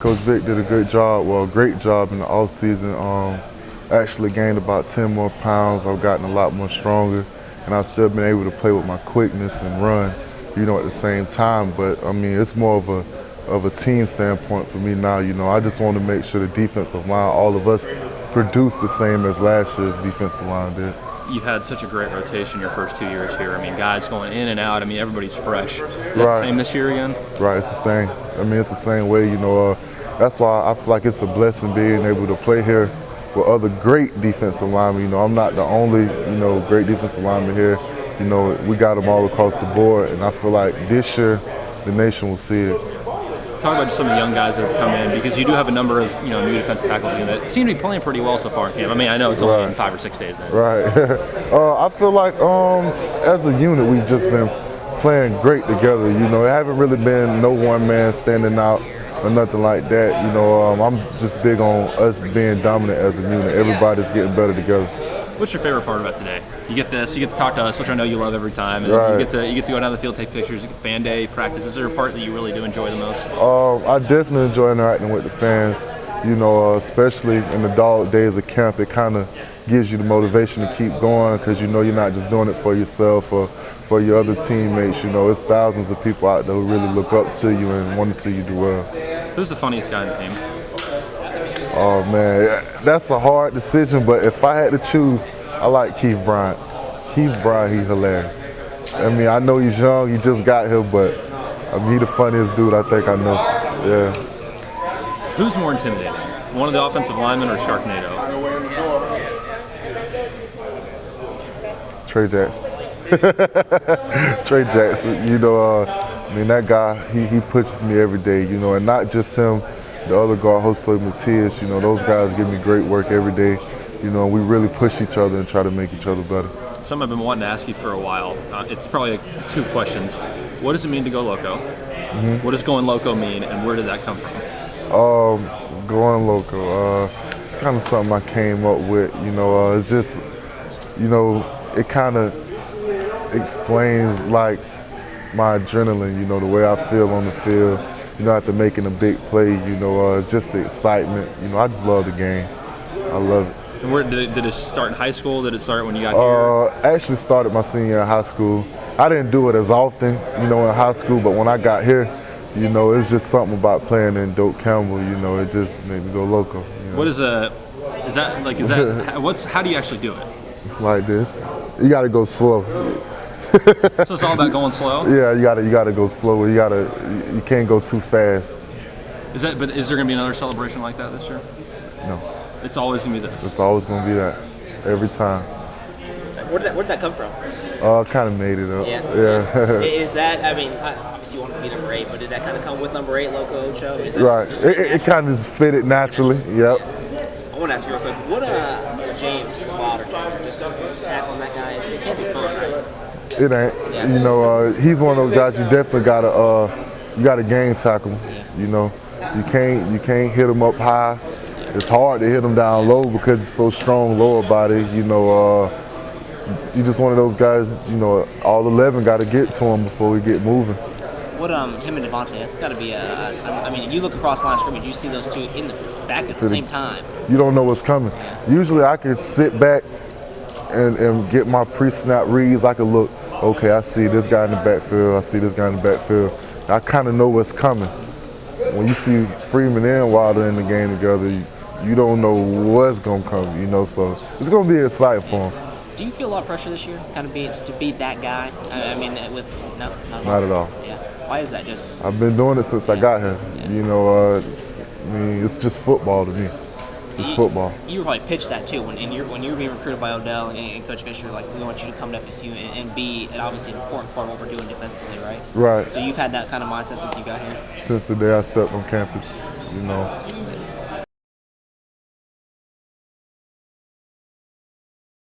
Coach Vic did a good job, well, great job in the offseason. Actually gained about 10 more pounds. I've gotten a lot more stronger, and I've still been able to play with my quickness and run, at the same time. But I mean, it's more of a team standpoint for me now. I just want to make sure the defensive line, all of us, produce the same as last year's defensive line did. You've had such a great rotation your first 2 years here. I mean, guys going in and out. I mean, everybody's fresh. Is that the same this year again? Right, it's the same. I mean, it's the same way, That's why I feel like it's a blessing being able to play here with other great defensive linemen. I'm not the only, great defensive lineman here. We got them all across the board, and I feel like this year the nation will see it. Talk about just some of the young guys that have come in, because you do have a number of new defensive tackles that seem to be playing pretty well so far in camp. I mean, I know it's only been 5 or 6 days in. Right. I feel like as a unit we've just been playing great together. It haven't really been no one man standing out or nothing like that. I'm just big on us being dominant as a unit. Everybody's getting better together. What's your favorite part about today? You get to talk to us, which I know you love every time, and you get to go down the field, take pictures, fan day, practice. Is there a part that you really do enjoy the most? I definitely enjoy interacting with the fans. Especially in the dog days of camp, it kind of gives you the motivation to keep going, because you're not just doing it for yourself or for your other teammates. It's thousands of people out there who really look up to you and want to see you do well. Who's the funniest guy on the team? Oh man, that's a hard decision, but if I had to choose, I like Keith Bryant. Keith Bryant, he's hilarious. I mean, I know he's young, he just got here, but he's the funniest dude I think I know. Yeah. Who's more intimidating, one of the offensive linemen or Sharknado? Trey Jackson. Trey Jackson, that guy, he pushes me every day, and not just him, the other guard, Josue Matias, those guys give me great work every day, and we really push each other and try to make each other better. Something I've been wanting to ask you for a while. It's probably 2 questions. What does it mean to go loco? Mm-hmm. What does going loco mean, and where did that come from? Going loco, it's kind of something I came up with, it's just, it kind of explains like my adrenaline, the way I feel on the field, after making a big play, it's just the excitement, I just love the game. I love it. And where did it start in high school? Did it start when you got here? Actually started my senior year in high school. I didn't do it as often, in high school, but when I got here, it's just something about playing in Doak Campbell, it just made me go loco. What how do you actually do it? Like this. You gotta go slow. So it's all about going slow? Yeah, you gotta go slow. You can't go too fast. But is there gonna be another celebration like that this year? No. It's always gonna be this. It's always gonna be that. Every time. Where'd that come from? Kind of made it up. Yeah. Is that, obviously you want to be number 8, but did that kind of come with number 8, Loco Ocho? Right. It kind of just fitted naturally. Yep. I want to ask you real quick, what James Slaughter just tackling that guy? It can't be fun, right? It ain't. Yeah. He's one of those guys you definitely gotta game tackle him. Yeah. You can't hit him up high. It's hard to hit him down low because he's so strong lower body. You just one of those guys. All 11 got to get to him before we get moving. What him and Devontae? That's got to be you look across the line of scrimmage, you see those two in the back at the same time. You don't know what's coming. Usually I could sit back and get my pre-snap reads. I could look. Okay, I see this guy in the backfield. I see this guy in the backfield. I kind of know what's coming. When you see Freeman and Wilder in the game together, you don't know what's gonna come. So it's gonna be exciting for him. Do you feel a lot of pressure this year, kind of to be that guy? Not at all. Yeah. Why is that? Just I've been doing it since I got here. Yeah. It's just football to me. It's football. You were probably pitched that too when you were being recruited by Odell and Coach Fisher. Like, we want you to come to FSU and be obviously an important part of what we're doing defensively, right? Right. So you've had that kind of mindset since you got here. Since the day I stepped on campus,